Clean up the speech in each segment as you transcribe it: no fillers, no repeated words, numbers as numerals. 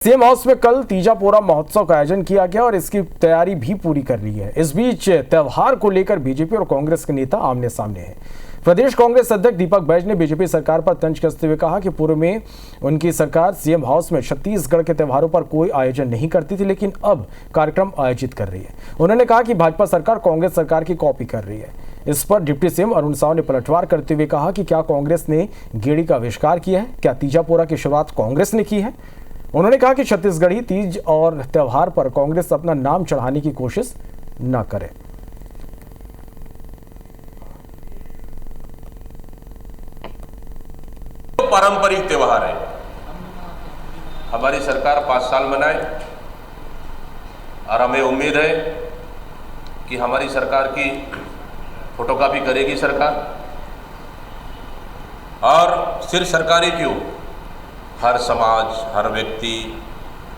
CM house में कल तीजा पोरा महोत्सव का आयोजन किया गया और इसकी तैयारी भी पूरी कर ली है। इस बीच त्यौहार को लेकर बीजेपी और कांग्रेस के नेता आमने सामने हैं। प्रदेश कांग्रेस अध्यक्ष दीपक बैज ने बीजेपी सरकार पर तंज कसते हुए कहा कि पूर्व में उनकी सरकार सीएम हाउस में छत्तीसगढ़ के त्योहारों पर कोई आयोजन नहीं करती थी, लेकिन अब कार्यक्रम आयोजित कर रही है। उन्होंने कहा कि भाजपा सरकार कांग्रेस सरकार की कॉपी कर रही है। इस पर डिप्टी सीएम अरुण साव ने पलटवार करते हुए कहा कि क्या कांग्रेस ने गेड़ी का आविष्कार किया है? क्या तीजा पोरा की शुरुआत कांग्रेस ने की है? उन्होंने कहा कि छत्तीसगढ़ी तीज और त्योहार पर कांग्रेस अपना नाम चढ़ाने की कोशिश न करे। पारंपरिक त्योहार है। हमारी सरकार 5 साल मनाए और हमें उम्मीद है कि हमारी सरकार की फोटोकॉपी करेगी सरकार। और सिर्फ सरकारी क्यों, हर समाज, हर व्यक्ति,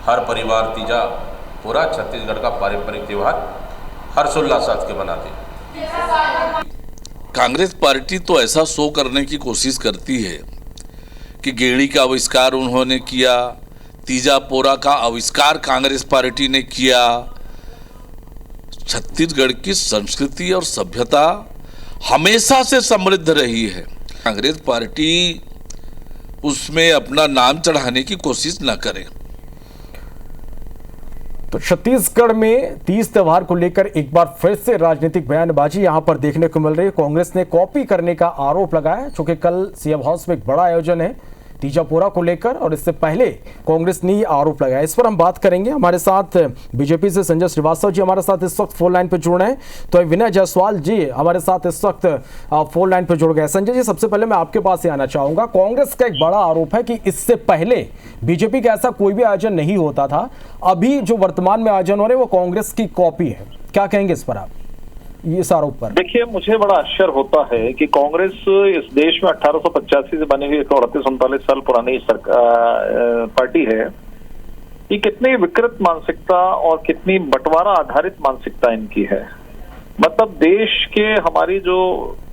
हर परिवार तीजा पूरा छत्तीसगढ़ का पारंपरिक त्योहार हर्षोल्लास के मनाते हैं। कांग्रेस पार्टी तो ऐसा शो करने की कोशिश करती है कि गेड़ी का आविष्कार उन्होंने किया, तीजा पोरा का आविष्कार कांग्रेस पार्टी ने किया। छत्तीसगढ़ की संस्कृति और सभ्यता हमेशा से समृद्ध रही है। कांग्रेस पार्टी उसमें अपना नाम चढ़ाने की कोशिश न करें। तो छत्तीसगढ़ में तीज त्योहार को लेकर एक बार फिर से राजनीतिक बयानबाजी यहां पर देखने को मिल रही है। कांग्रेस ने कॉपी करने का आरोप लगाया, चूंकि कल सीएम हाउस में एक बड़ा आयोजन है तीजा पोरा को लेकर और इससे पहले कांग्रेस ने ये आरोप लगाया। इस पर हम बात करेंगे। हमारे साथ बीजेपी से संजय श्रीवास्तव जी हमारे साथ इस वक्त फोन लाइन पर जुड़ रहे हैं, तो विनय जायसवाल जी हमारे साथ इस वक्त फोन लाइन पर जुड़ गए। संजय जी, सबसे पहले मैं आपके पास ही आना चाहूंगा। कांग्रेस का एक बड़ा आरोप है कि इससे पहले बीजेपी का ऐसा कोई भी आयोजन नहीं होता था, अभी जो वर्तमान में आयोजन हो रहे वो कांग्रेस की कॉपी है। क्या कहेंगे इस पर आप, इस आरोप पर? देखिए, मुझे बड़ा आश्चर्य होता है कि कांग्रेस इस देश में 1885 से बनी हुई 38-39 साल पुरानी पार्टी है। ये कितनी विकृत मानसिकता और कितनी बंटवारा आधारित मानसिकता इनकी है। मतलब देश के हमारी जो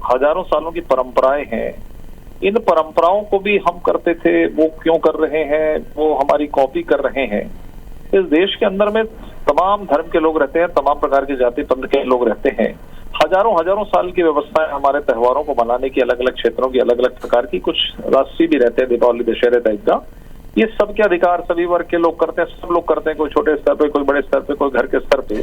हजारों सालों की परंपराएं हैं, इन परंपराओं को भी हम करते थे, वो क्यों कर रहे हैं, वो हमारी कॉपी कर रहे हैं। इस देश के अंदर में तमाम धर्म के लोग रहते हैं, तमाम प्रकार की जाति पंथ के लोग रहते हैं। हजारों साल की व्यवस्थाएं हमारे त्योहारों को मनाने की, अलग अलग क्षेत्रों की, अलग अलग प्रकार की, कुछ राष्ट्रीय भी रहते हैं, दीपावली दशहरे टाइप का। ये सबके अधिकार सभी वर्ग के लोग करते हैं, सब लोग करते हैं, कोई छोटे स्तर पे, कोई बड़े स्तर पे, कोई घर के स्तर पे।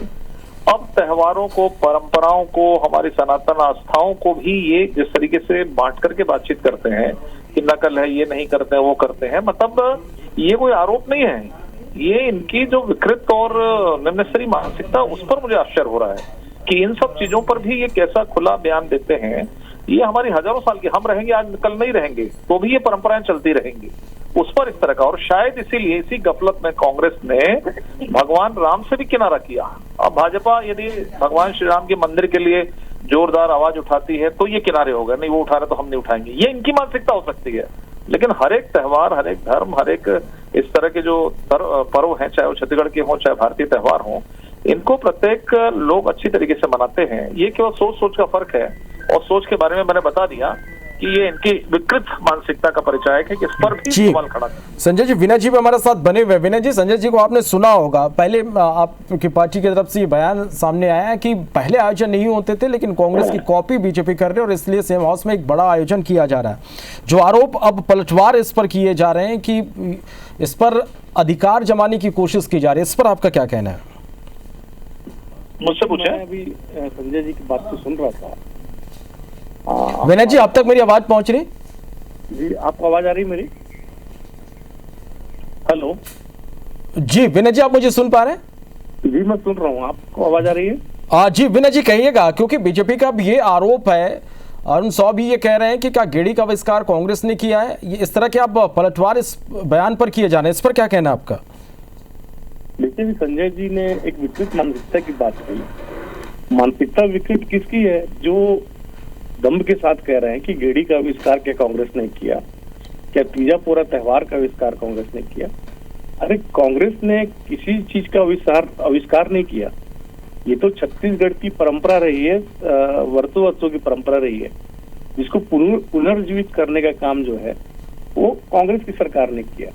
अब त्योहारों को, परंपराओं को, हमारी सनातन आस्थाओं को भी ये जिस तरीके से बांट करके बातचीत करते हैं कि नकल है, ये नहीं करते हैं, वो करते हैं। मतलब ये कोई आरोप नहीं है, ये इनकी जो विकृत और निम्न स्तरीय मानसिकता, उस पर मुझे आश्चर्य हो रहा है कि इन सब चीजों पर भी ये कैसा खुला बयान देते हैं। ये हमारी हजारों साल की, हम रहेंगे आज, कल नहीं रहेंगे, तो भी ये परंपराएं चलती रहेंगी। उस पर इस तरह का, और शायद इसीलिए इसी गफलत में कांग्रेस ने भगवान राम से भी किनारा किया। अब भाजपा यदि भगवान श्री राम के मंदिर के लिए जोरदार आवाज उठाती है तो ये किनारे हो गए, नहीं वो उठा रहे तो हम नहीं उठाएंगे, ये इनकी मानसिकता हो सकती है। लेकिन हर एक त्योहार, हर एक धर्म, हर एक इस तरह के जो पर्व हैं, चाहे वो छत्तीसगढ़ के हों, चाहे भारतीय त्योहार हों, इनको प्रत्येक लोग अच्छी तरीके से मनाते हैं। ये केवल सोच का फर्क है, और सोच के बारे में मैंने बता दिया कि ये इनकी विकृत मानसिकता का परिचायक है कि इस पर भी सवाल खड़ा है। संजय जी, विनय जी भी हमारे साथ बने हुए। विनय जी, संजय जी को आपने सुना होगा, पहले आपकी पार्टी की तरफ से ये बयान सामने आया है कि पहले आयोजन नहीं होते थे, लेकिन कांग्रेस की कॉपी बीजेपी कर रही है और इसलिए सीएम हाउस में एक बड़ा आयोजन किया जा रहा है। जो आरोप अब पलटवार इस पर किए जा रहे हैं कि इस पर अधिकार जमाने की कोशिश की जा रही है, इस पर आपका क्या कहना है? मुझसे पूछे। मैं अभी संजय जी की बात को सुन रहा था। विनय जी, अब तक मेरी आवाज पहुंच रही? जी, आपको आवाज आ रही मेरी? हेलो जी विनय जी, आप मुझे सुन पा रहे हैं? जी, मैं सुन रहा हूँ, आपको आवाज आ रही है? जी विनय जी, कहिएगा, क्योंकि बीजेपी का भी ये आरोप है, अरुण साव भी ये कह रहे हैं कि क्या गेड़ी का आविष्कार कांग्रेस ने किया है। ये इस तरह के आप पलटवार इस बयान पर किए जा रहे हैं, इस पर क्या कहना है आपका? देखिए, संजय जी ने एक विकृत मानसिकता की बात कही। मानसिकता विकृत किसकी है? जो दम्भ के साथ कह रहे हैं कि गेड़ी का आविष्कार क्या कांग्रेस ने किया, क्या तीजा पोरा त्योहार का आविष्कार कांग्रेस ने किया? अरे, कांग्रेस ने किसी चीज का आविष्कार नहीं किया। ये तो छत्तीसगढ़ की परंपरा रही है, वर्षों की परंपरा रही है, जिसको पुनर्जीवित करने का काम जो है वो कांग्रेस की सरकार ने किया।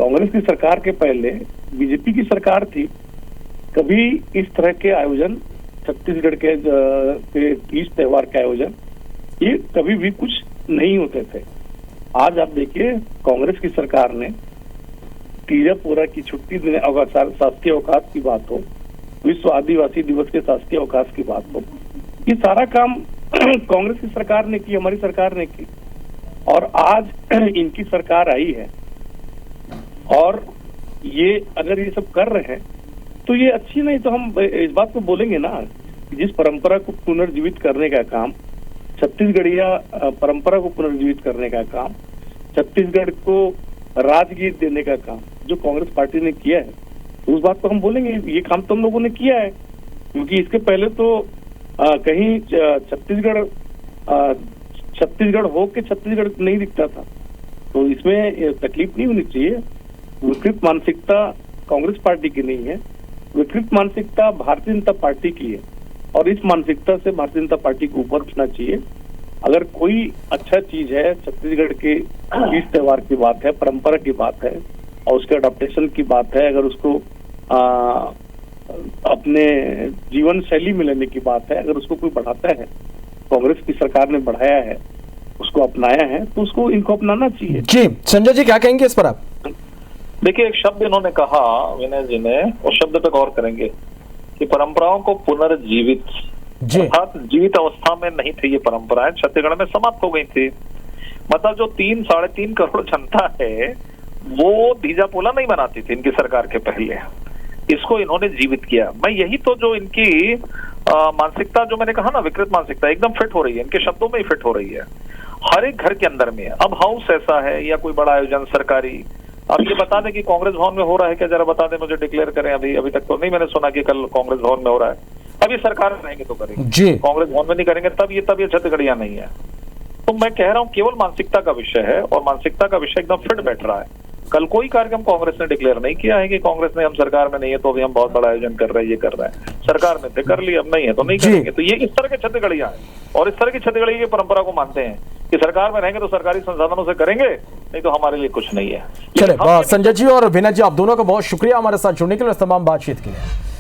कांग्रेस की सरकार के पहले बीजेपी की सरकार थी, कभी इस तरह के आयोजन छत्तीसगढ़ के तीज त्योहार के आयोजन ये कभी भी कुछ नहीं होते थे। आज आप देखिए कांग्रेस की सरकार ने तीजा पोरा की छुट्टी देने, शासकीय अवकाश की बात हो, विश्व आदिवासी दिवस के शासकीय अवकाश की बात हो, ये सारा काम कांग्रेस की सरकार ने की, हमारी सरकार ने की। और आज इनकी सरकार आई है और ये अगर ये सब कर रहे हैं तो ये अच्छी नहीं, तो हम इस बात को बोलेंगे ना, जिस परंपरा को पुनर्जीवित करने का काम, छत्तीसगढ़िया परंपरा को पुनर्जीवित करने का काम, छत्तीसगढ़ को राजगीत देने का काम जो कांग्रेस पार्टी ने किया है, तो उस बात को हम बोलेंगे ये काम तो हम लोगों ने किया है। क्योंकि इसके पहले तो कहीं छत्तीसगढ़ हो के छत्तीसगढ़ नहीं दिखता था, तो इसमें तकलीफ नहीं होनी चाहिए। विकृत मानसिकता कांग्रेस पार्टी की नहीं है, विकृत मानसिकता भारतीय जनता पार्टी की है और इस मानसिकता से भारतीय जनता पार्टी को ऊपर उठना चाहिए। अगर कोई अच्छा चीज है, छत्तीसगढ़ के तीज त्योहार की बात है, परंपरा की बात है और उसके अडॉप्टेशन की बात है, अगर उसको अपने जीवन शैली में लेने की बात है, अगर उसको कोई बढ़ाता है, कांग्रेस की सरकार ने बढ़ाया है, उसको अपनाया है, तो उसको इनको अपनाना चाहिए। जी संजय जी क्या कहेंगे इस पर आप? देखिए, एक शब्द इन्होंने कहा विनय जी ने, उस शब्द पे गौर करेंगे कि परंपराओं को पुनर्जीवित, अर्थात जीवित अवस्था में नहीं थी ये परंपराएं, छत्तीसगढ़ में समाप्त हो गई थी। मतलब जो 3-3.5 करोड़ जनता है वो तीजा पोला नहीं मनाती थी इनकी सरकार के पहले, इसको इन्होंने जीवित किया। मैं यही तो जो इनकी मानसिकता, जो मैंने कहा ना विकृत मानसिकता, एकदम फिट हो रही है, इनके शब्दों में ही फिट हो रही है। हर एक घर के अंदर में अब हाउस ऐसा है या कोई बड़ा आयोजन सरकारी, अब ये बता दें कि कांग्रेस भवन में हो रहा है क्या, जरा बता दें मुझे, डिक्लेयर करें। अभी तक तो नहीं मैंने सुना कि कल कांग्रेस भवन में हो रहा है। अभी सरकार में रहेंगे तो करेंगे जी, कांग्रेस भवन में नहीं करेंगे तब ये छत्तीसगढ़िया नहीं है। तो मैं कह रहा हूँ केवल मानसिकता का विषय है और मानसिकता का विषय एकदम फिट बैठ रहा है। कल कोई कार्यक्रम कांग्रेस ने डिक्लेयर नहीं किया है कि कांग्रेस ने हम सरकार में नहीं है तो अभी हम बहुत बड़ा आयोजन कर रहे हैं, ये कर रहे हैं। सरकार में थे कर लिया, अब नहीं है तो नहीं करेंगे। तो ये इस तरह के छत्तीसगढ़िया है और इस तरह की छत्तीसगढ़ी की परंपरा को मानते हैं कि सरकार में रहेंगे तो सरकारी संसाधनों से करेंगे, नहीं तो हमारे लिए कुछ नहीं है। चले संजय जी और विनय जी, आप दोनों का बहुत शुक्रिया हमारे साथ जुड़ने के लिए, तमाम बातचीत के लिए।